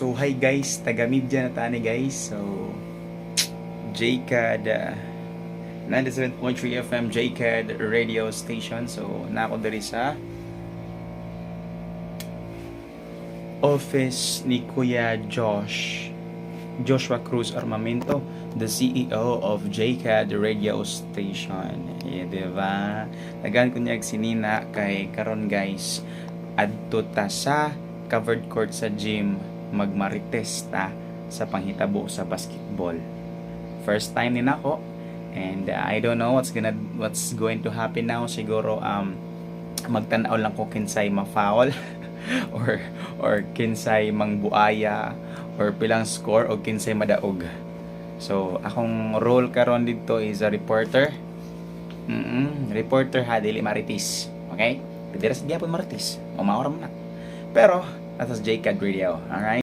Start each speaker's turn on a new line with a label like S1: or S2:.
S1: So hi guys, taga media na tani guys. So JCAD 97.3 FM JCAD radio station. So nako diri sa office ni Kuya Joshua Cruz Armamento, the CEO of JCAD radio station. Diba? Tagaan ko niya sinina kay karon guys. Adto ta sa covered court sa gym magmarites ta sa panghitabo sa basketball. First time din ako, and I don't know what's going to happen now. Siguro magtanaw lang ko kinsay ma-foul or kinsay mangbuaya or pilang score o kinsay madaog. So akong role karon dito is a reporter. Reporter ha, dili maritis. Okay? Pwede rin sa gyapon maritis. O maoram na. Pero, atas JCAD Radio. Alright?